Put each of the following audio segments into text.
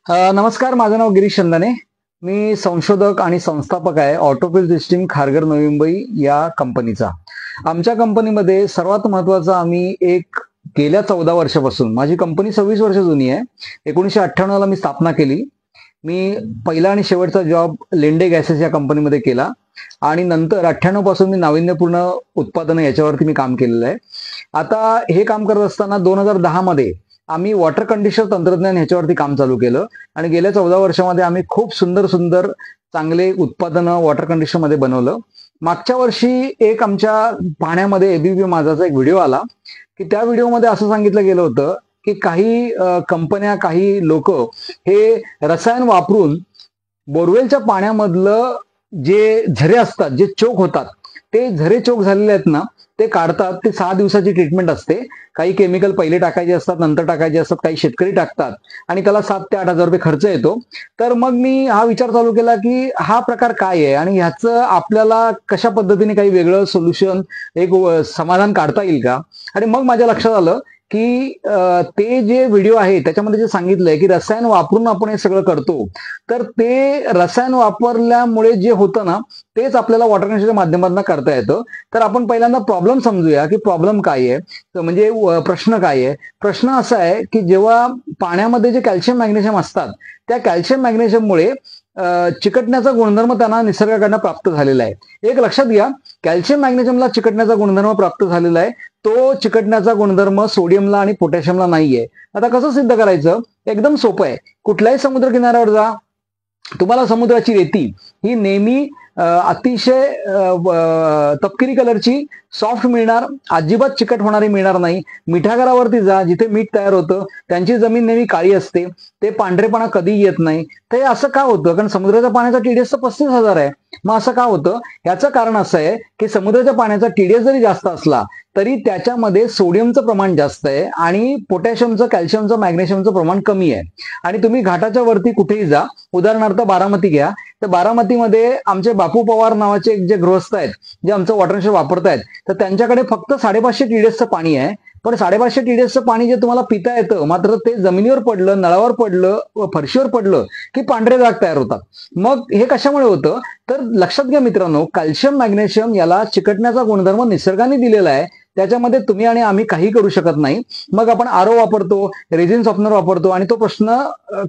नमस्कार, माझं नाव गिरीश चंदने. मी संशोधक आणि संस्थापक आहे ऑटोफिल सिस्टीम खारघर नवी मुंबई या कंपनीचा. आमच्या कंपनीमध्ये सर्वात महत्वाचं आम्ही गेल्या 14 वर्षापासून, माझी कंपनी 26 वर्ष जुनी आहे. 1998 ला मी स्थापना केली. मी पहिला आणि शेवटचा जॉब लेंडे गॅसेस या कंपनीमध्ये केला आणि नंतर 98 पासून मी नाविन्यपूर्ण उत्पादनं याच्यावरती मी काम केलेलं आहे. आता हे काम करत असताना 2010 मध्ये आम्ही वॉटर कंडिशनर तंत्रज्ञान ह्याच्यावरती काम चालू केलं आणि गेल्या 14 वर्षामध्ये आम्ही खूप सुंदर सुंदर चांगले उत्पादनं वॉटर कंडिशनर मध्ये बनवलं. मागच्या वर्षी एक आमच्या पाहण्यामध्ये एबीपी माझाचा एक व्हिडिओ आला की त्या व्हिडिओमध्ये असं सांगितलं गेलं होतं की काही कंपन्या, काही लोक हे रसायन वापरून बोरवेलच्या पाण्यामधलं जे झरे असतात, जे चोक होतात, ते झरे चोक झालेले आहेत ना, ते काढतात. ते 6 दिवसाची ट्रीटमेंट असते. काही केमिकल पहिले टाकायचे असतात, नंतर टाकायचे असतात, काही शेतकरी टाकतात आणि त्याला 7 ते 8 हजार रुपये खर्च येतो. तर मग मी हा विचार चालू केला की हा प्रकार काय आहे आणि ह्याचं आपल्याला कशा पद्धतीने काही वेगळं सोल्युशन, एक समाधान काढता येईल का. आणि मग माझ्या लक्षात आलं की ते जे व्हिडिओ आहे त्याच्यामध्ये जे सांगितलंय की रसायन वापरून आपण हे सगळं करतो, तर ते रसायन वापरल्यामुळे जे होतं ना, तेच आपल्याला वॉटर कंडिशनरच्या माध्यमातून करता येतं. तर आपण पहिल्यांदा प्रॉब्लेम समजूया की प्रॉब्लेम काय आहे, म्हणजे प्रश्न काय आहे. प्रश्न असा आहे की जेव्हा पाण्यामध्ये जे कॅल्शियम मॅग्नेशियम असतात, त्या कॅल्शियम मॅग्नेशियममुळे चिकटण्याचा गुणधर्म त्यांना निसर्गाकडनं प्राप्त झालेला आहे. एक लक्षात घ्या, कॅल्शियम मॅग्नेशियमला चिकटण्याचा गुणधर्म प्राप्त झालेला आहे. तो चिकटण्याचा गुणधर्म सोडियमला आणि पोटॅशियमला नाहीये. आता कसं सिद्ध करायचं? एकदम सोपं आहे. कुठल्याही समुद्र किनाऱ्यावर जा, तुम्हाला समुद्राची रेती ही नेहमी अतिशय तपकिरी कलरची सॉफ्ट मिळणार, अजिबात चिकट होणारी मिळणार नाही. मिठागरावरती जा, जिथे मीठ तयार होतं, त्यांची जमीन नेहमी काळी असते. ते पांढरेपणा कधी येत नाही. ते असं का होतं? कारण समुद्राच्या पाण्याचा टीडीएस तर 35,000 आहे. मग असं का होतं? याचं कारण असं आहे की समुद्राच्या पाण्याचा टीडीएस जरी जास्त असला तरी त्याच्यामध्ये सोडियमचं प्रमाण जास्त आहे आणि पोटॅशियमचं, कॅल्शियमचं, मॅग्नेशियमचं प्रमाण कमी आहे. आणि तुम्ही घाटाच्या वरती कुठेही जा, उदाहरणार्थ बारामती घ्या, तर बारामतीमध्ये आमचे बापू पवार नावाचे एक जे गृहस्थ आहेत, जे आमचं वॉटर कंडिशनर वापरतायत, तर त्यांच्याकडे फक्त 550 टीडीएसचं पाणी आहे. पण 550 टीडीएसचं पाणी जे तुम्हाला पिता येतं, मात्र ते जमिनीवर पडलं, नळावर पडलं, फरशीवर पडलं की पांढरे डाग तयार होतात. मग हे कशामुळे होतं? तर लक्षात घ्या मित्रांनो, कॅल्शियम मॅग्नेशियम याला चिकटण्याचा गुणधर्म निसर्गाने दिलेला आहे. त्याच्यामध्ये तुम्ही आणि आम्ही काही करू शकत नाही. मग आपण आरओ वापरतो, रेझिन सॉफ्टनर वापरतो आणि तो प्रश्न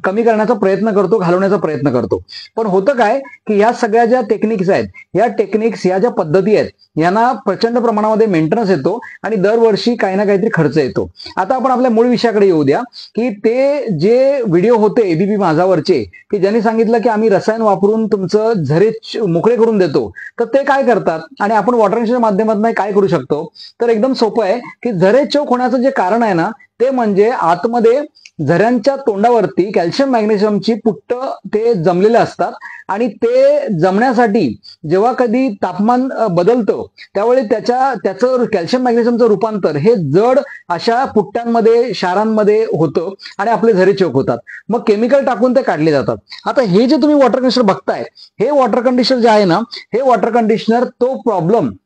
कमी करण्याचा प्रयत्न करतो, घालवण्याचा प्रयत्न करतो. पण होतं काय की ह्या सगळ्या ज्या टेक्निक्स आहेत, ह्या टेक्निक्स, ह्या ज्या पद्धती आहेत, यांना प्रचंड प्रमाणामध्ये मेंटेनन्स येतो आणि दरवर्षी काही ना काहीतरी खर्च येतो. आता आपण आपल्या मूळ विषयाकडे येऊ द्या की ते जे व्हिडिओ होते एबीपी माझावरचे, की ज्यांनी सांगितलं की आम्ही रसायन वापरून तुमचं झरे मोकळे करून देतो, तर ते काय करतात आणि आपण वॉटर कंडिशनरच्या माध्यमातून काय करू शकतो? तर एकदम सोपं आहे की झरे चोक होण्याचं जे कारण आहे ना, ते म्हणजे आतमध्ये झऱ्यांच्या तोंडावरती कॅल्शियम मॅग्नेशियमची पुट्ट ते जमलेले असतात आणि ते जमण्यासाठी जेव्हा कधी तापमान बदलतं त्यावेळी त्याचं कॅल्शियम मॅग्नेशियमचं रूपांतर हे जड अशा पुट्ट्यांमध्ये, क्षारांमध्ये होतं आणि आपले झरे चोक होतात. मग केमिकल टाकून ते काढले जातात. आता हे जे तुम्ही वॉटर कंडिशनर बघताय, हे वॉटर कंडिशनर जे आहे ना, हे वॉटर कंडिशनर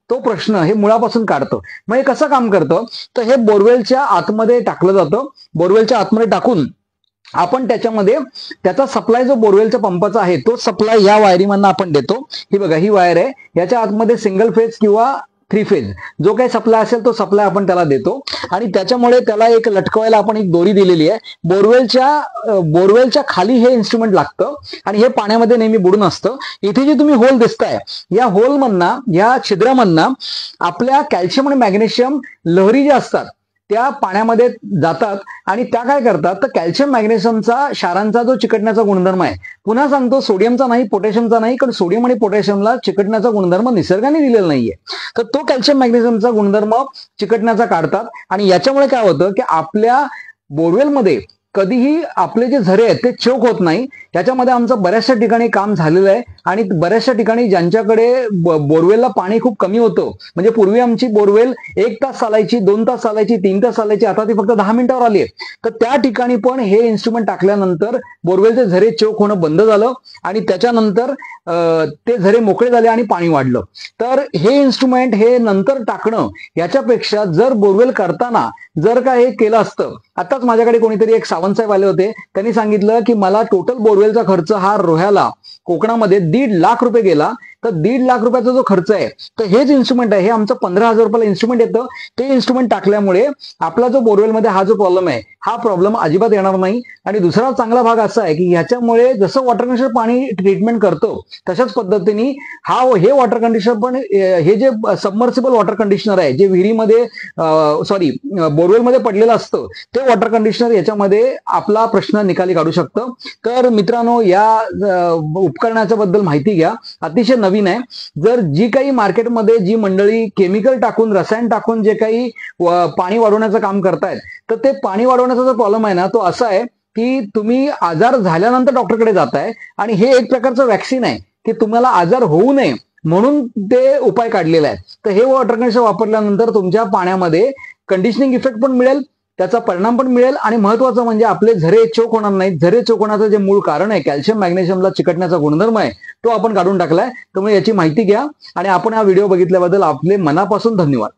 तो प्रश्न हे मुळापासून काढतं. मग हे कसं काम करतं? तर हे बोरवेलच्या आतमध्ये टाकलं जातं. बोरवेलच्या आतमध्ये टाकून आपण त्याच्यामध्ये त्याचा सप्लाय जो बोरवेलच्या पंपाचा आहे, तो सप्लाय या वायरीमधनं आपण देतो. ही बघा, ही वायर आहे. याच्या आतमध्ये सिंगल फेज किंवा 3 फेज जो काही सप्लाय असेल तो सप्लाय आपण त्याला देतो आणि त्याच्यामुळे त्याला एक लटकवायला आपण एक दोरी दिलेली आहे. बोरवेलच्या खाली हे इन्स्ट्रुमेंट लागतं आणि हे पाण्यामध्ये नेहमी बुडून असतं. इथे जे तुम्ही होल दिसताय, या होलमधनं, या छिद्रामधनं आपल्या कॅल्शियम आणि मॅग्नेशियम लहरी ज्या असतात त्या पाण्यामध्ये जातात आणि त्या काय करतात? तर कॅल्शियम मॅग्नेशियमचा, क्षारांचा जो चिकटण्याचा गुणधर्म आहे, पुन्हा सांगतो सोडियमचा नाही, पोटॅशियमचा नाही, कारण सोडियम आणि पोटॅशियमला चिकटण्याचा गुणधर्म निसर्गाने दिलेला नाहीये. तर तो कॅल्शियम मॅग्नेशियमचा गुणधर्म चिकटण्याचा काढतात आणि याच्यामुळे काय होतं की आपल्या बोरवेलमध्ये कधीही आपले जे झरे आहेत ते चोक होत नाही. याच्यामध्ये आमचं बऱ्याचशा ठिकाणी काम झालेलं आहे आणि बऱ्याचशा ठिकाणी ज्यांच्याकडे बोरवेलला पाणी खूप कमी होतं, म्हणजे पूर्वी आमची बोरवेल 1 तास चालायची, 2 तास चालायची, 3 तास चालायची, आता ती फक्त 10 मिनिटावर आली आहे. तर त्या ठिकाणी पण हे इन्स्ट्रुमेंट टाकल्यानंतर बोरवेलचे झरे चोक होणं बंद झालं आणि त्याच्यानंतर ते झरे मोकळे झाले आणि पाणी वाढलं. तर हे इन्स्ट्रुमेंट हे नंतर टाकणं याच्यापेक्षा जर बोरवेल करताना जर का हे केलं असतं, आताच माझ्याकडे कोणीतरी एक सावंतसाहेब आले होते, त्यांनी सांगितलं की मला टोटल बोरवेलचा खर्च हा रोह्याला कोकणामध्ये 1.5 लाख रुपये गेला. तर 1.5 लाख रुपयाचा जो खर्च आहे, तर हेच इन्स्ट्रुमेंट आहे, हे आमचं 15,000 रुपयाला इन्स्ट्रुमेंट येतं. ते इन्स्ट्रुमेंट टाकल्यामुळे आपला जो बोरवेलमध्ये हा जो प्रॉब्लेम आहे, हा प्रॉब्लेम अजिबात येणार नाही. आणि दुसरा चांगला भाग असा आहे की ह्याच्यामुळे जसं वॉटर कंडिशनर पाणी ट्रीटमेंट करतो तशाच पद्धतीने हे वॉटर कंडिशनर पण, हे जे सबमर्सिबल वॉटर कंडिशनर आहे, जे विहिरीमध्ये बोरवेलमध्ये पडलेलं असतं, ते वॉटर कंडिशनर याच्यामध्ये आपला प्रश्न निकाली काढू शकतं. तर मित्रांनो, या उपकरणाच्या बद्दल माहिती घ्या, अतिशय नवीन आहे. जर जी काही मार्केटमध्ये जी मंडळी केमिकल टाकून, रसायन टाकून जे काही पाणी वाढवण्याचं काम करतायत, तर ते पाणी वाढवण्याचा जो प्रॉब्लेम आहे ना, तो असा आहे की तुम्ही आजार झाल्यानंतर डॉक्टरकडे जाताय आणि हे एक प्रकारचं वॅक्सिन आहे की तुम्हाला आजार होऊ नये म्हणून ते उपाय काढलेला आहे. तर हे वॉटर कंडिशनर वापरल्यानंतर तुमच्या पाण्यामध्ये कंडिशनिंग इफेक्ट पण मिळेल, त्याचा परिणाम पण मिळेल आणि महत्वाचं म्हणजे आपले झरे चोक होणार नाहीत. झरे चोक होण्याचं जे मूळ कारण आहे, कॅल्शियम मॅग्नेशियमला चिकटण्याचा गुणधर्म आहे, तो आपण काढून टाकलाय. त्यामुळे याची माहिती घ्या आणि आपण हा व्हिडिओ बघितल्याबद्दल आपले मनापासून धन्यवाद.